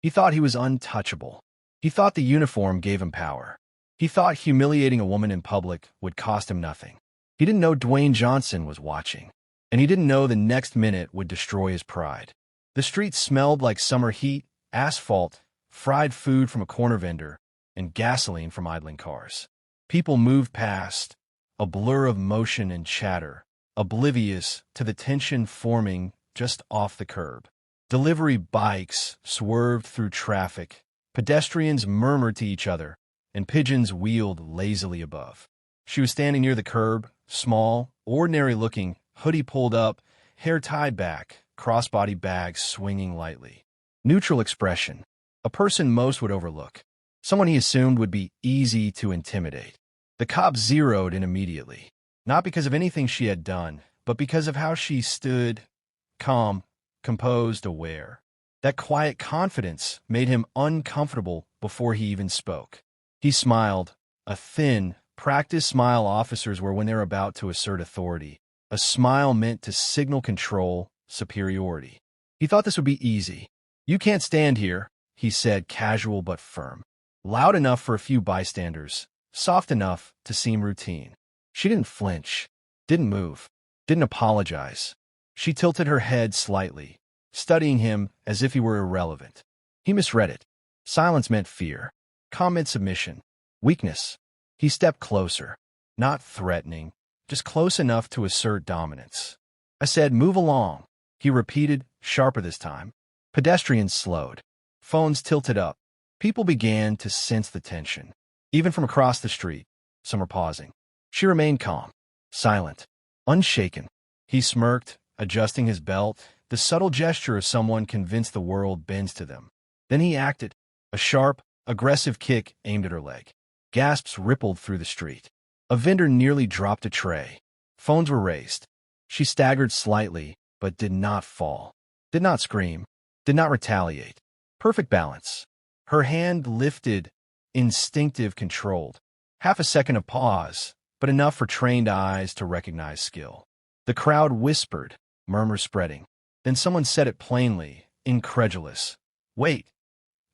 He thought he was untouchable. He thought the uniform gave him power. He thought humiliating a woman in public would cost him nothing. He didn't know Dwayne Johnson was watching, and he didn't know the next minute would destroy his pride. The street smelled like summer heat, asphalt, fried food from a corner vendor, and gasoline from idling cars. People moved past, a blur of motion and chatter, oblivious to the tension forming just off the curb. Delivery bikes swerved through traffic, pedestrians murmured to each other, and pigeons wheeled lazily above. She was standing near the curb, small, ordinary-looking, hoodie pulled up, hair tied back, crossbody bags swinging lightly. Neutral expression, a person most would overlook, someone he assumed would be easy to intimidate. The cop zeroed in immediately, not because of anything she had done, but because of how she stood, calm, composed, aware. That quiet confidence made him uncomfortable before he even spoke. He smiled, a thin, practiced smile officers wear when they're about to assert authority, a smile meant to signal control, superiority. He thought this would be easy. "You can't stand here," he said, casual but firm. Loud enough for a few bystanders, soft enough to seem routine. She didn't flinch, didn't move, didn't apologize. She tilted her head slightly, studying him as if he were irrelevant. He misread it. Silence meant fear. Calm meant submission. Weakness. He stepped closer, not threatening, just close enough to assert dominance. "I said, move along," he repeated, sharper this time. Pedestrians slowed. Phones tilted up. People began to sense the tension. Even from across the street, some were pausing. She remained calm, silent, unshaken. He smirked, adjusting his belt, the subtle gesture of someone convinced the world bends to them. Then he acted, a sharp, aggressive kick aimed at her leg. Gasps rippled through the street. A vendor nearly dropped a tray. Phones were raised. She staggered slightly, but did not fall. Did not scream. Did not retaliate. Perfect balance. Her hand lifted, instinctive, controlled. Half a second of pause, but enough for trained eyes to recognize skill. The crowd whispered, murmurs spreading. Then someone said it plainly, incredulous. "Wait,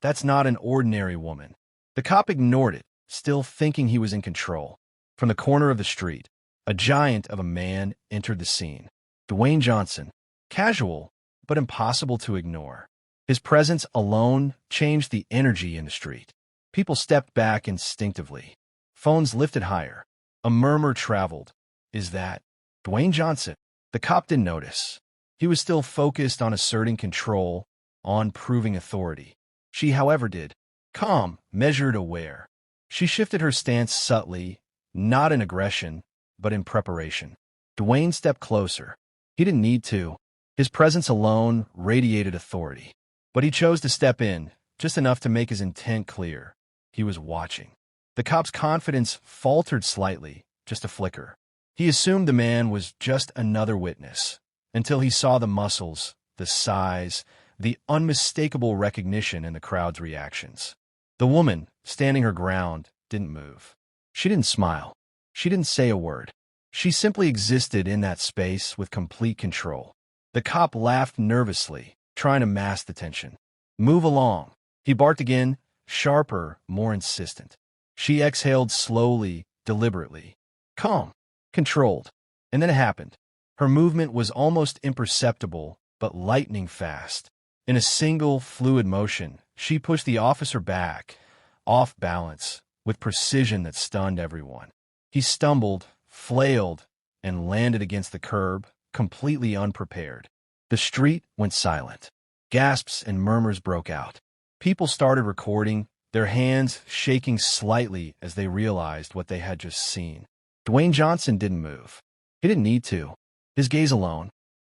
that's not an ordinary woman." The cop ignored it, still thinking he was in control. From the corner of the street, a giant of a man entered the scene. Dwayne Johnson, casual, but impossible to ignore. His presence alone changed the energy in the street. People stepped back instinctively. Phones lifted higher. A murmur traveled. "Is that Dwayne Johnson?" The cop didn't notice. He was still focused on asserting control, on proving authority. She, however, did. Calm, measured, aware. She shifted her stance subtly, not in aggression, but in preparation. Dwayne stepped closer. He didn't need to. His presence alone radiated authority. But he chose to step in, just enough to make his intent clear. He was watching. The cop's confidence faltered slightly, just a flicker. He assumed the man was just another witness, until he saw the muscles, the size, the unmistakable recognition in the crowd's reactions. The woman, standing her ground, didn't move. She didn't smile. She didn't say a word. She simply existed in that space with complete control. The cop laughed nervously, trying to mask the tension. "Move along," he barked again, sharper, more insistent. She exhaled slowly, deliberately. Calm, controlled. And then it happened. Her movement was almost imperceptible, but lightning fast. In a single, fluid motion, she pushed the officer back, off balance, with precision that stunned everyone. He stumbled, flailed, and landed against the curb, completely unprepared. The street went silent. Gasps and murmurs broke out. People started recording, their hands shaking slightly as they realized what they had just seen. Dwayne Johnson didn't move. He didn't need to. His gaze alone,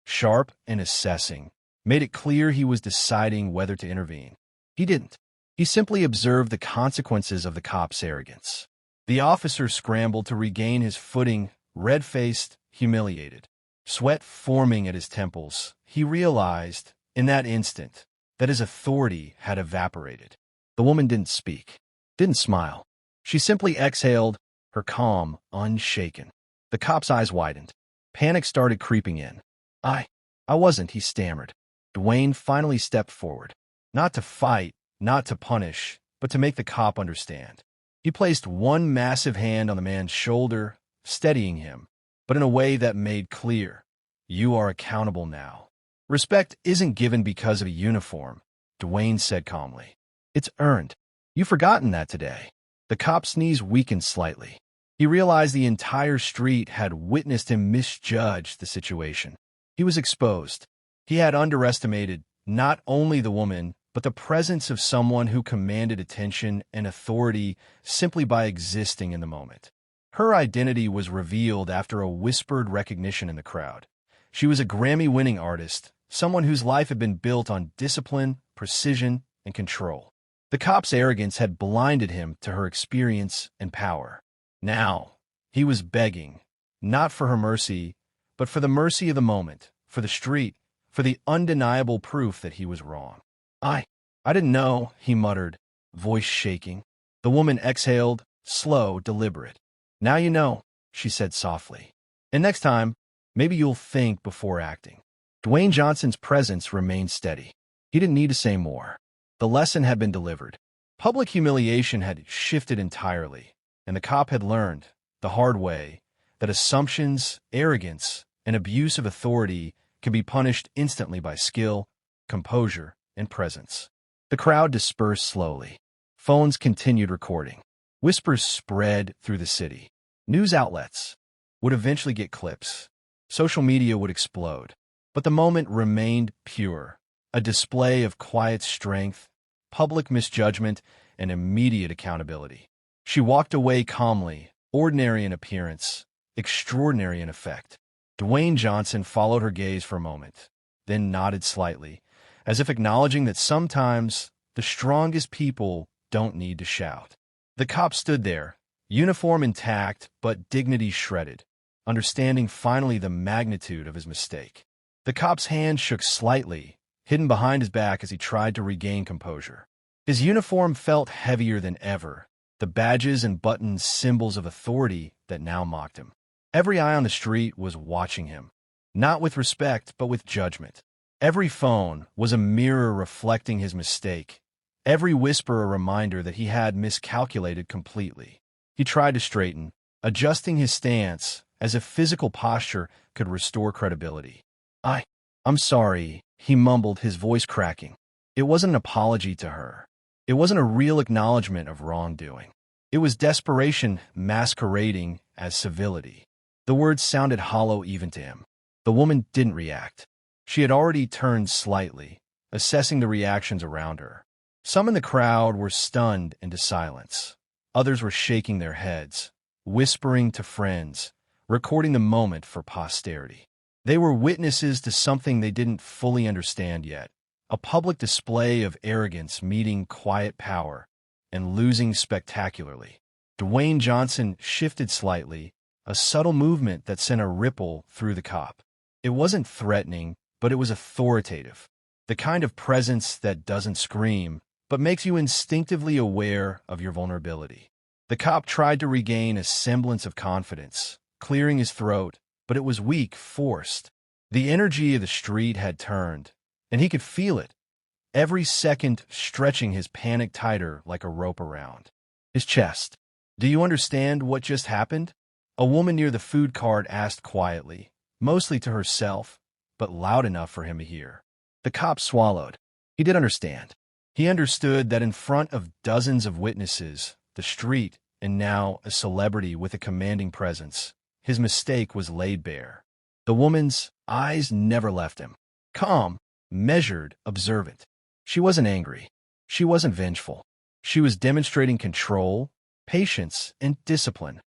sharp and assessing, made it clear he was deciding whether to intervene. He didn't. He simply observed the consequences of the cop's arrogance. The officer scrambled to regain his footing, red-faced, humiliated. Sweat forming at his temples, he realized, in that instant, that his authority had evaporated. The woman didn't speak, didn't smile. She simply exhaled, her calm unshaken. The cop's eyes widened. Panic started creeping in. I wasn't," he stammered. Dwayne finally stepped forward. Not to fight, not to punish, but to make the cop understand. He placed one massive hand on the man's shoulder, steadying him, but in a way that made clear, "You are accountable now." "Respect isn't given because of a uniform," Dwayne said calmly. "It's earned. You've forgotten that today." The cop's knees weakened slightly. He realized the entire street had witnessed him misjudge the situation. He was exposed. He had underestimated not only the woman, but the presence of someone who commanded attention and authority simply by existing in the moment. Her identity was revealed after a whispered recognition in the crowd. She was a Grammy-winning artist, someone whose life had been built on discipline, precision, and control. The cop's arrogance had blinded him to her experience and power. Now, he was begging, not for her mercy, but for the mercy of the moment, for the street, for the undeniable proof that he was wrong. I didn't know," he muttered, voice shaking. The woman exhaled, slow, deliberate. "Now you know," she said softly. "And next time, maybe you'll think before acting." Dwayne Johnson's presence remained steady. He didn't need to say more. The lesson had been delivered. Public humiliation had shifted entirely, and the cop had learned, the hard way, that assumptions, arrogance, and abuse of authority can be punished instantly by skill, composure, and presence. The crowd dispersed slowly. Phones continued recording. Whispers spread through the city. News outlets would eventually get clips. Social media would explode. But the moment remained pure, a display of quiet strength, public misjudgment, and immediate accountability. She walked away calmly, ordinary in appearance, extraordinary in effect. Dwayne Johnson followed her gaze for a moment, then nodded slightly, as if acknowledging that sometimes the strongest people don't need to shout. The cop stood there, uniform intact but dignity shredded, understanding finally the magnitude of his mistake. The cop's hand shook slightly, hidden behind his back as he tried to regain composure. His uniform felt heavier than ever, the badges and buttons symbols of authority that now mocked him. Every eye on the street was watching him, not with respect but with judgment. Every phone was a mirror reflecting his mistake, every whisper a reminder that he had miscalculated completely. He tried to straighten, adjusting his stance as if physical posture could restore credibility. I'm sorry," he mumbled, his voice cracking. It wasn't an apology to her. It wasn't a real acknowledgement of wrongdoing. It was desperation masquerading as civility. The words sounded hollow even to him. The woman didn't react. She had already turned slightly, assessing the reactions around her. Some in the crowd were stunned into silence. Others were shaking their heads, whispering to friends, recording the moment for posterity. They were witnesses to something they didn't fully understand yet, a public display of arrogance meeting quiet power and losing spectacularly. Dwayne Johnson shifted slightly, a subtle movement that sent a ripple through the cop. It wasn't threatening, but it was authoritative, the kind of presence that doesn't scream, but makes you instinctively aware of your vulnerability. The cop tried to regain a semblance of confidence, clearing his throat, but it was weak, forced. The energy of the street had turned, and he could feel it, every second stretching his panic tighter like a rope around his chest. "Do you understand what just happened?" A woman near the food cart asked quietly, mostly to herself, but loud enough for him to hear. The cop swallowed. He did understand. He understood that in front of dozens of witnesses, the street, and now a celebrity with a commanding presence, his mistake was laid bare. The woman's eyes never left him. Calm, measured, observant. She wasn't angry. She wasn't vengeful. She was demonstrating control, patience, and discipline,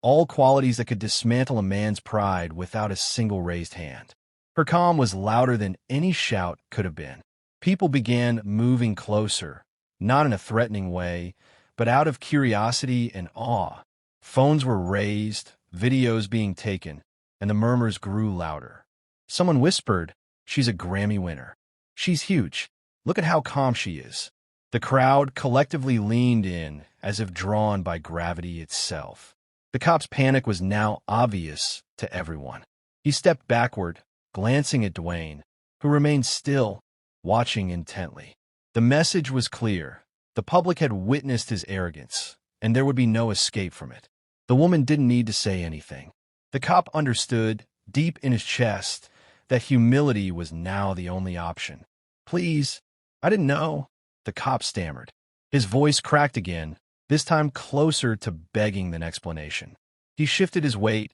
all qualities that could dismantle a man's pride without a single raised hand. Her calm was louder than any shout could have been. People began moving closer, not in a threatening way, but out of curiosity and awe. Phones were raised, videos being taken, and the murmurs grew louder. Someone whispered, "She's a Grammy winner. She's huge. Look at how calm she is." The crowd collectively leaned in, as if drawn by gravity itself. The cop's panic was now obvious to everyone. He stepped backward, glancing at Dwayne, who remained still, watching intently. The message was clear. The public had witnessed his arrogance, and there would be no escape from it. The woman didn't need to say anything. The cop understood, deep in his chest, that humility was now the only option. "Please, I didn't know," the cop stammered. His voice cracked again, this time closer to begging than explanation. He shifted his weight,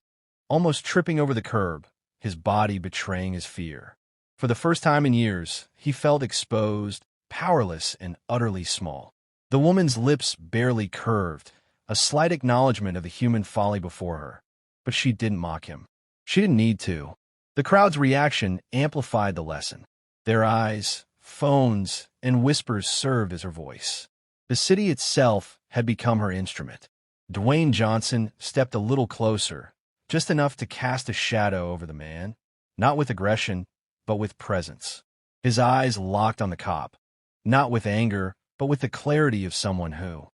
almost tripping over the curb, his body betraying his fear. For the first time in years, he felt exposed, powerless, and utterly small. The woman's lips barely curved, a slight acknowledgement of the human folly before her. But she didn't mock him. She didn't need to. The crowd's reaction amplified the lesson. Their eyes, phones, and whispers served as her voice. The city itself had become her instrument. Dwayne Johnson stepped a little closer, just enough to cast a shadow over the man, not with aggression, but with presence. His eyes locked on the cop, not with anger, but with the clarity of someone who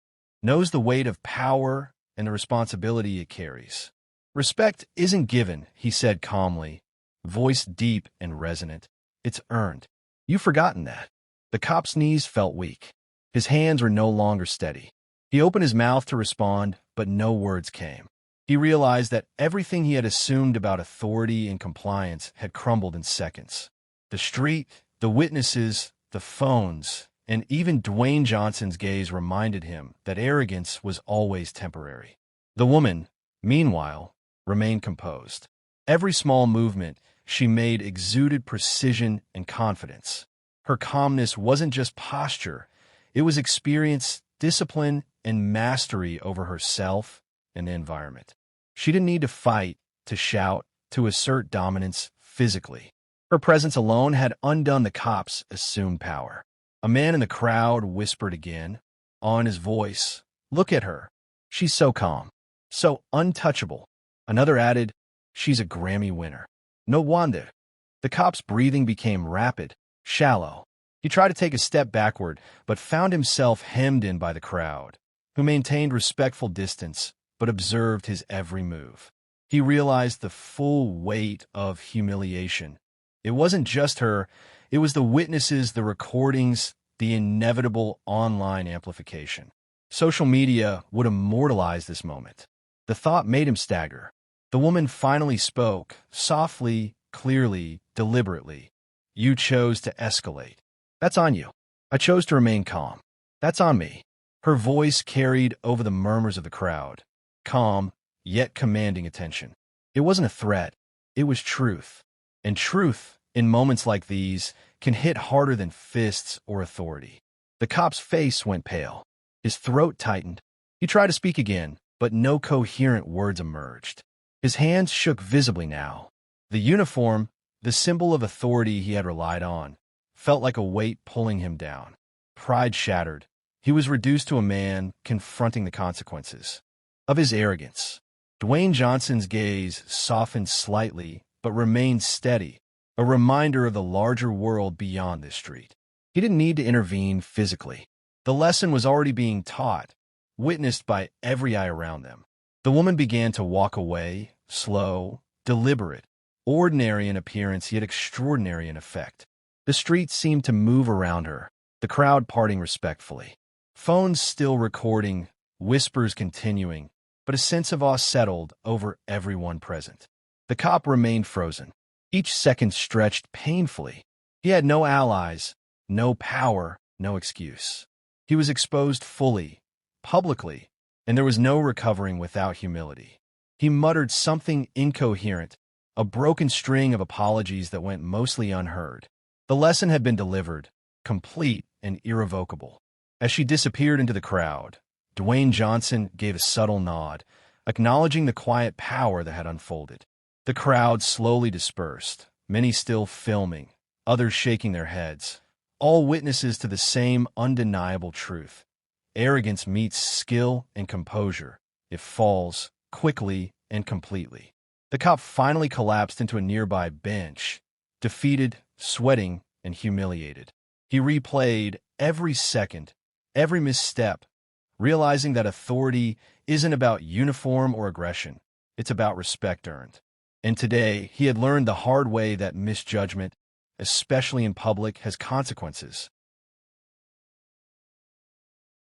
knows the weight of power and the responsibility it carries. "Respect isn't given," he said calmly, voice deep and resonant. "It's earned. You've forgotten that." The cop's knees felt weak. His hands were no longer steady. He opened his mouth to respond, but no words came. He realized that everything he had assumed about authority and compliance had crumbled in seconds. The street, the witnesses, the phones, and even Dwayne Johnson's gaze reminded him that arrogance was always temporary. The woman, meanwhile, remained composed. Every small movement she made exuded precision and confidence. Her calmness wasn't just posture, it was experience, discipline, and mastery over herself and the environment. She didn't need to fight, to shout, to assert dominance physically. Her presence alone had undone the cop's assumed power. A man in the crowd whispered again, on his voice, "Look at her. She's so calm, so untouchable." Another added, "She's a Grammy winner." No wonder. The cop's breathing became rapid, shallow. He tried to take a step backward, but found himself hemmed in by the crowd, who maintained respectful distance, but observed his every move. He realized the full weight of humiliation. It wasn't just her, it was the witnesses, the recordings, the inevitable online amplification. Social media would immortalize this moment. The thought made him stagger. The woman finally spoke, softly, clearly, deliberately. "You chose to escalate. That's on you. I chose to remain calm. That's on me." Her voice carried over the murmurs of the crowd, calm, yet commanding attention. It wasn't a threat, it was truth. And truth, in moments like these, can hit harder than fists or authority. The cop's face went pale. His throat tightened. He tried to speak again, but no coherent words emerged. His hands shook visibly now. The uniform, the symbol of authority he had relied on, felt like a weight pulling him down. Pride shattered. He was reduced to a man confronting the consequences of his arrogance. Dwayne Johnson's gaze softened slightly, but remained steady, a reminder of the larger world beyond this street. He didn't need to intervene physically. The lesson was already being taught, witnessed by every eye around them. The woman began to walk away, slow, deliberate, ordinary in appearance yet extraordinary in effect. The street seemed to move around her, the crowd parting respectfully. Phones still recording, whispers continuing, but a sense of awe settled over everyone present. The cop remained frozen. Each second stretched painfully. He had no allies, no power, no excuse. He was exposed fully, publicly, and there was no recovering without humility. He muttered something incoherent, a broken string of apologies that went mostly unheard. The lesson had been delivered, complete and irrevocable. As she disappeared into the crowd, Dwayne Johnson gave a subtle nod, acknowledging the quiet power that had unfolded. The crowd slowly dispersed, many still filming, others shaking their heads, all witnesses to the same undeniable truth. Arrogance meets skill and composure. It falls quickly and completely. The cop finally collapsed into a nearby bench, defeated, sweating, and humiliated. He replayed every second, every misstep, realizing that authority isn't about uniform or aggression. It's about respect earned. And today, he had learned the hard way that misjudgment, especially in public, has consequences.